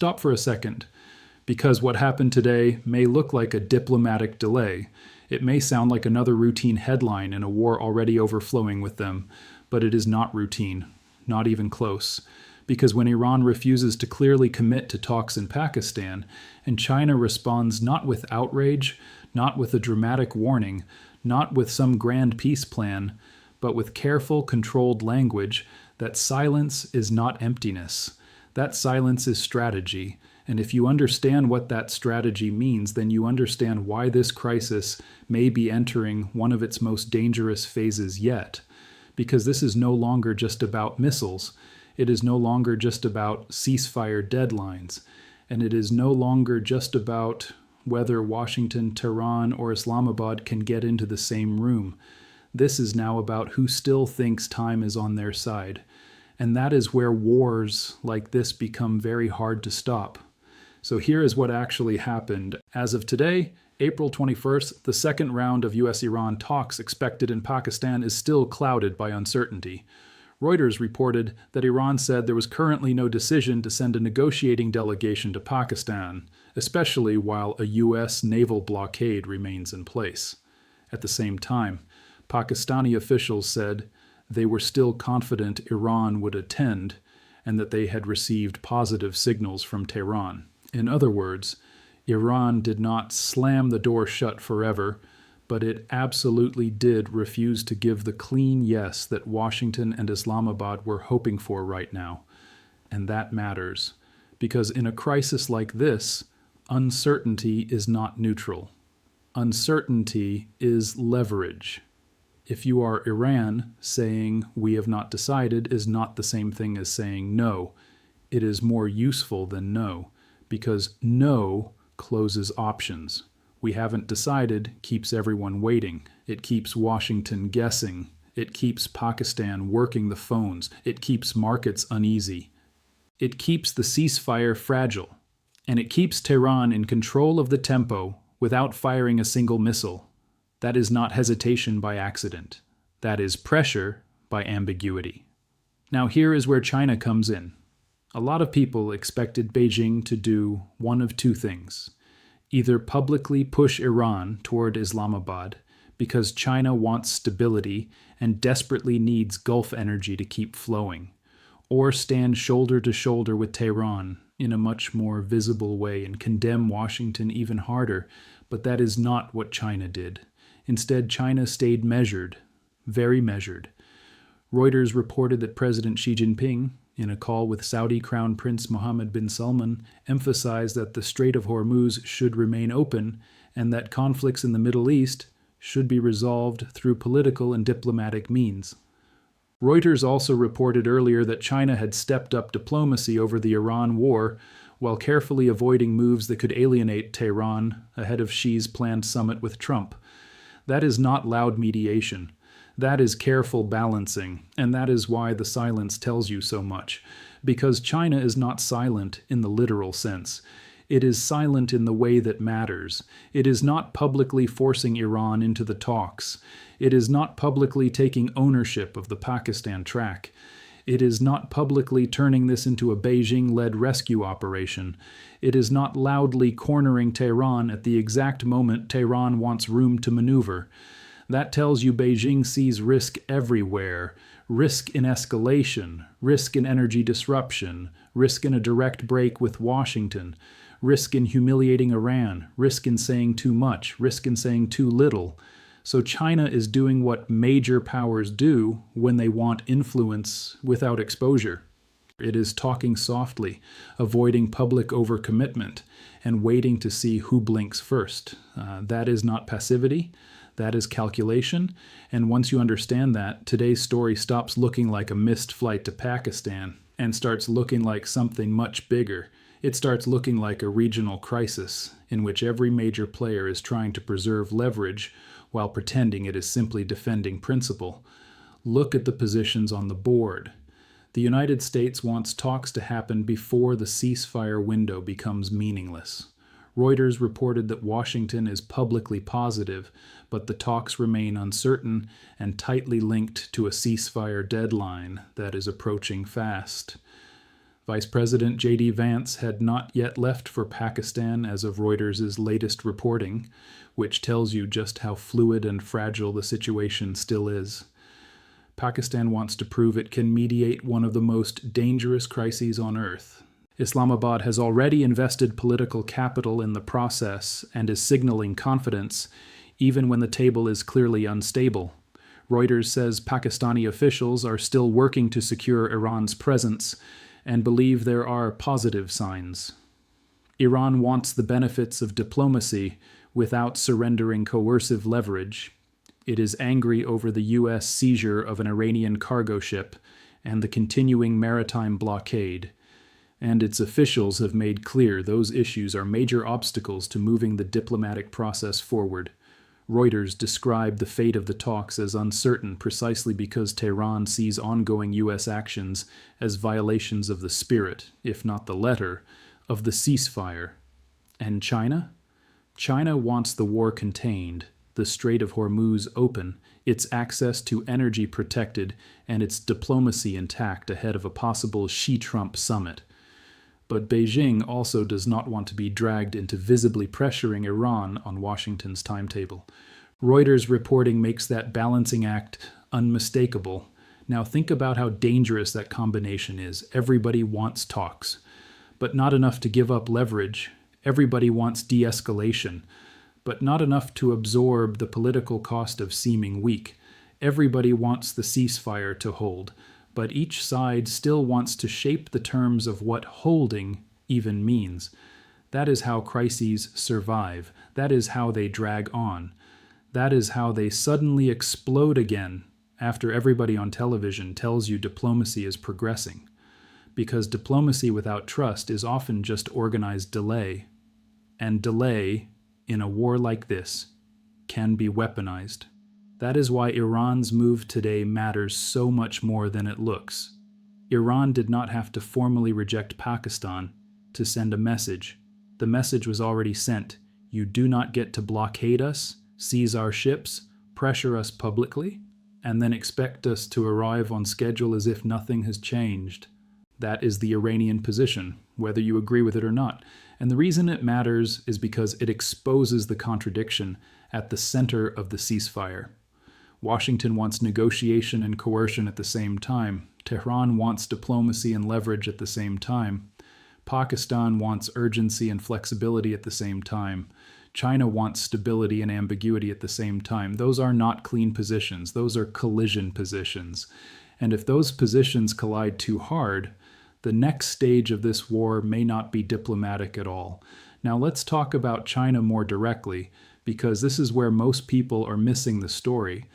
Stop for a second, because what happened today may look like a diplomatic delay. It may sound like another routine headline in a war already overflowing with them, but it is not routine, not even close. Because when Iran refuses to clearly commit to talks in Pakistan, and China responds not with outrage, not with a dramatic warning, not with some grand peace plan, but with careful, controlled language, that silence is not emptiness. That silence is strategy. And if you understand what that strategy means, then you understand why this crisis may be entering one of its most dangerous phases yet. Because this is no longer just about missiles. It is no longer just about ceasefire deadlines. And it is no longer just about whether Washington, Tehran, or Islamabad can get into the same room. This is now about who still thinks time is on their side. And that is where wars like this become very hard to stop. So here is what actually happened. As of today, April 21st, the second round of U.S. Iran talks expected in Pakistan is still clouded by uncertainty. Reuters reported that Iran said there was currently no decision to send a negotiating delegation to Pakistan, especially while a U.S. naval blockade remains in place. At the same time, Pakistani officials said they were still confident Iran would attend and that they had received positive signals from Tehran. In other words, Iran did not slam the door shut forever, but it absolutely did refuse to give the clean yes that Washington and Islamabad were hoping for right now. And that matters, because in a crisis like this, uncertainty is not neutral. Uncertainty is leverage. If you are Iran, saying we have not decided is not the same thing as saying no. It is more useful than no, because no closes options. We haven't decided keeps everyone waiting. It keeps Washington guessing. It keeps Pakistan working the phones. It keeps markets uneasy. It keeps the ceasefire fragile. And it keeps Tehran in control of the tempo without firing a single missile. That is not hesitation by accident. That is pressure by ambiguity. Now here is where China comes in. A lot of people expected Beijing to do one of two things. Either publicly push Iran toward Islamabad because China wants stability and desperately needs Gulf energy to keep flowing, or stand shoulder to shoulder with Tehran in a much more visible way and condemn Washington even harder, but that is not what China did. Instead, China stayed measured, very measured. Reuters reported that President Xi Jinping, in a call with Saudi Crown Prince Mohammed bin Salman, emphasized that the Strait of Hormuz should remain open and that conflicts in the Middle East should be resolved through political and diplomatic means. Reuters also reported earlier that China had stepped up diplomacy over the Iran war while carefully avoiding moves that could alienate Tehran ahead of Xi's planned summit with Trump. That is not loud mediation. That is careful balancing, and that is why the silence tells you so much. Because China is not silent in the literal sense. It is silent in the way that matters. It is not publicly forcing Iran into the talks. It is not publicly taking ownership of the Pakistan track. It is not publicly turning this into a Beijing-led rescue operation. It is not loudly cornering Tehran at the exact moment Tehran wants room to maneuver. That tells you Beijing sees risk everywhere. Risk in escalation, risk in energy disruption, risk in a direct break with Washington, risk in humiliating Iran, risk in saying too much, risk in saying too little. So China is doing what major powers do when they want influence without exposure. It is talking softly, avoiding public overcommitment, and waiting to see who blinks first. That is not passivity. That is calculation, and once you understand that, today's story stops looking like a missed flight to Pakistan and starts looking like something much bigger. It starts looking like a regional crisis in which every major player is trying to preserve leverage while pretending it is simply defending principle. Look at the positions on the board. The United States wants talks to happen before the ceasefire window becomes meaningless. Reuters reported that Washington is publicly positive, but the talks remain uncertain and tightly linked to a ceasefire deadline that is approaching fast. Vice President J.D. Vance had not yet left for Pakistan as of Reuters' latest reporting, which tells you just how fluid and fragile the situation still is. Pakistan wants to prove it can mediate one of the most dangerous crises on earth. Islamabad has already invested political capital in the process and is signaling confidence, even when the table is clearly unstable. Reuters says Pakistani officials are still working to secure Iran's presence and believe there are positive signs. Iran wants the benefits of diplomacy without surrendering coercive leverage. It is angry over the U.S. seizure of an Iranian cargo ship and the continuing maritime blockade, and its officials have made clear those issues are major obstacles to moving the diplomatic process forward. Reuters described the fate of the talks as uncertain precisely because Tehran sees ongoing U.S. actions as violations of the spirit, if not the letter, of the ceasefire. And China? China wants the war contained, the Strait of Hormuz open, its access to energy protected, and its diplomacy intact ahead of a possible Xi-Trump summit. But Beijing also does not want to be dragged into visibly pressuring Iran on Washington's timetable. Reuters' reporting makes that balancing act unmistakable. Now think about how dangerous that combination is. Everybody wants talks, but not enough to give up leverage. Everybody wants de-escalation, but not enough to absorb the political cost of seeming weak. Everybody wants the ceasefire to hold, but each side still wants to shape the terms of what holding even means. That is how crises survive. That is how they drag on. That is how they suddenly explode again after everybody on television tells you diplomacy is progressing. Because diplomacy without trust is often just organized delay. And delay, in a war like this, can be weaponized. That is why Iran's move today matters so much more than it looks. Iran did not have to formally reject Pakistan to send a message. The message was already sent. You do not get to blockade us, seize our ships, pressure us publicly, and then expect us to arrive on schedule as if nothing has changed. That is the Iranian position, whether you agree with it or not. And the reason it matters is because it exposes the contradiction at the center of the ceasefire. Washington wants negotiation and coercion at the same time. Tehran wants diplomacy and leverage at the same time. Pakistan wants urgency and flexibility at the same time. China wants stability and ambiguity at the same time. Those are not clean positions. Those are collision positions. And if those positions collide too hard, the next stage of this war may not be diplomatic at all. Now let's talk about China more directly, because this is where most people are missing the story.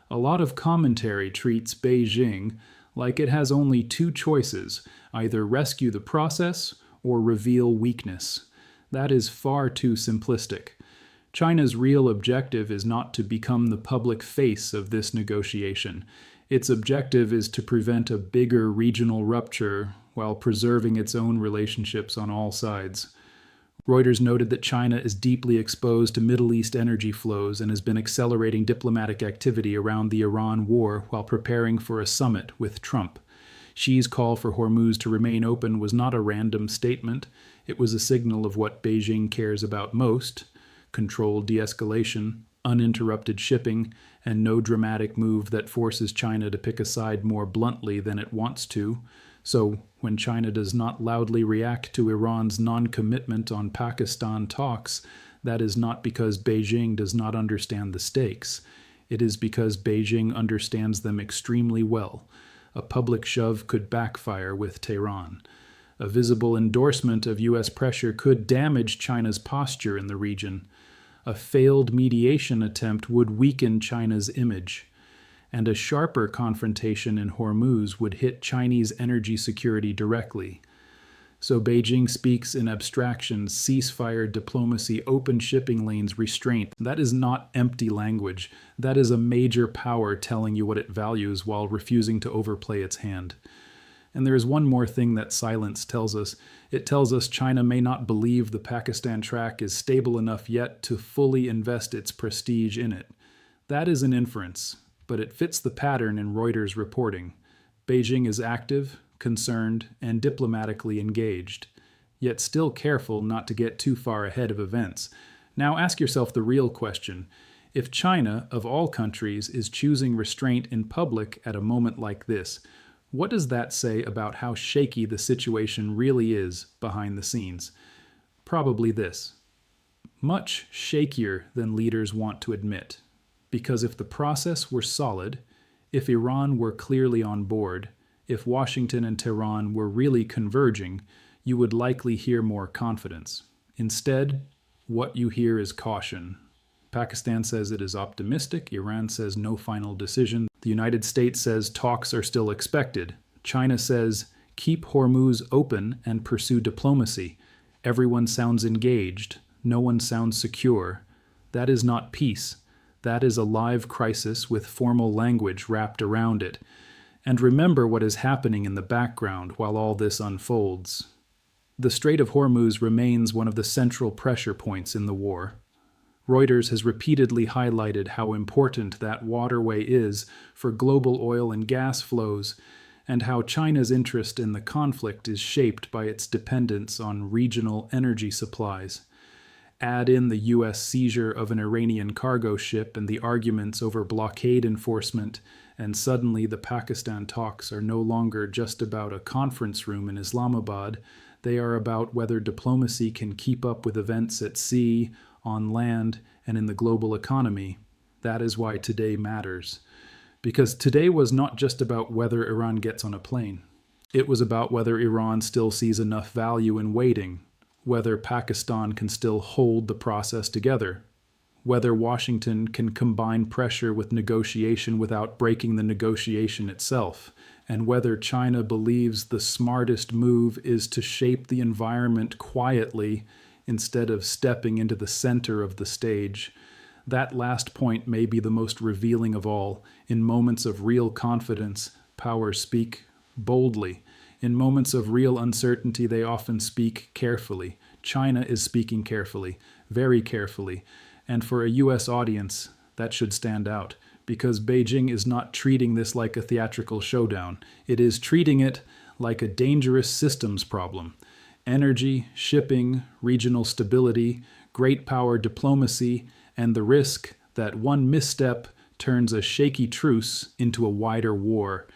A lot of commentary treats Beijing like it has only two choices, either rescue the process or reveal weakness. That is far too simplistic. China's real objective is not to become the public face of this negotiation. Its objective is to prevent a bigger regional rupture while preserving its own relationships on all sides. Reuters noted that China is deeply exposed to Middle East energy flows and has been accelerating diplomatic activity around the Iran war while preparing for a summit with Trump. Xi's call for Hormuz to remain open was not a random statement. It was a signal of what Beijing cares about most: controlled de-escalation, uninterrupted shipping, and no dramatic move that forces China to pick a side more bluntly than it wants to. So, when China does not loudly react to Iran's non-commitment on Pakistan talks, that is not because Beijing does not understand the stakes. It is because Beijing understands them extremely well. A public shove could backfire with Tehran. A visible endorsement of U.S. pressure could damage China's posture in the region. A failed mediation attempt would weaken China's image. And a sharper confrontation in Hormuz would hit Chinese energy security directly. So Beijing speaks in abstractions: ceasefire, diplomacy, open shipping lanes, restraint. That is not empty language. That is a major power telling you what it values while refusing to overplay its hand. And there is one more thing that silence tells us. It tells us China may not believe the Pakistan track is stable enough yet to fully invest its prestige in it. That is an inference, but it fits the pattern in Reuters' reporting. Beijing is active, concerned, and diplomatically engaged, yet still careful not to get too far ahead of events. Now ask yourself the real question. If China, of all countries, is choosing restraint in public at a moment like this, what does that say about how shaky the situation really is behind the scenes? Probably this: much shakier than leaders want to admit. Because if the process were solid, if Iran were clearly on board, if Washington and Tehran were really converging, you would likely hear more confidence. Instead, what you hear is caution. Pakistan says it is optimistic. Iran says no final decision. The United States says talks are still expected. China says keep Hormuz open and pursue diplomacy. Everyone sounds engaged. No one sounds secure. That is not peace. That is a live crisis with formal language wrapped around it. And remember what is happening in the background while all this unfolds. The Strait of Hormuz remains one of the central pressure points in the war. Reuters has repeatedly highlighted how important that waterway is for global oil and gas flows, and how China's interest in the conflict is shaped by its dependence on regional energy supplies. Add in the U.S. seizure of an Iranian cargo ship and the arguments over blockade enforcement, and suddenly the Pakistan talks are no longer just about a conference room in Islamabad. They are about whether diplomacy can keep up with events at sea, on land, and in the global economy. That is why today matters. Because today was not just about whether Iran gets on a plane. It was about whether Iran still sees enough value in waiting, whether Pakistan can still hold the process together, whether Washington can combine pressure with negotiation without breaking the negotiation itself, and whether China believes the smartest move is to shape the environment quietly instead of stepping into the center of the stage. That last point may be the most revealing of all. In moments of real confidence, powers speak boldly. In moments of real uncertainty, they often speak carefully. China is speaking carefully, very carefully. And for a U.S. audience, that should stand out, because Beijing is not treating this like a theatrical showdown. It is treating it like a dangerous systems problem. Energy, shipping, regional stability, great power diplomacy, and the risk that one misstep turns a shaky truce into a wider war.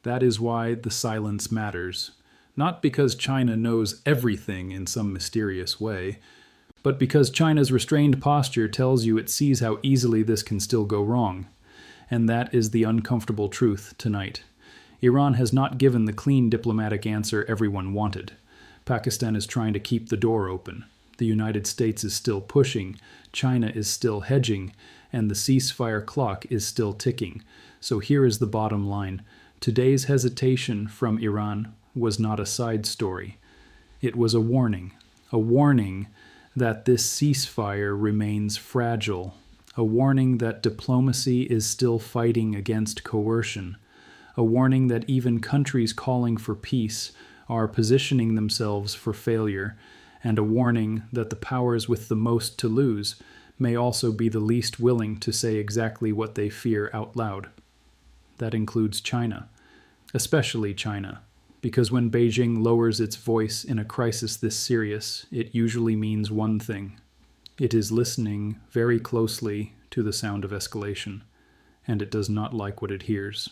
That is why the silence matters. Not because China knows everything in some mysterious way, but because China's restrained posture tells you it sees how easily this can still go wrong. And that is the uncomfortable truth tonight. Iran has not given the clean diplomatic answer everyone wanted. Pakistan is trying to keep the door open. The United States is still pushing, China is still hedging, and the ceasefire clock is still ticking. So here is the bottom line. Today's hesitation from Iran was not a side story. It was a warning that this ceasefire remains fragile, a warning that diplomacy is still fighting against coercion, a warning that even countries calling for peace are positioning themselves for failure, and a warning that the powers with the most to lose may also be the least willing to say exactly what they fear out loud. That includes China, especially China, because when Beijing lowers its voice in a crisis this serious, it usually means one thing. It is listening very closely to the sound of escalation, and it does not like what it hears.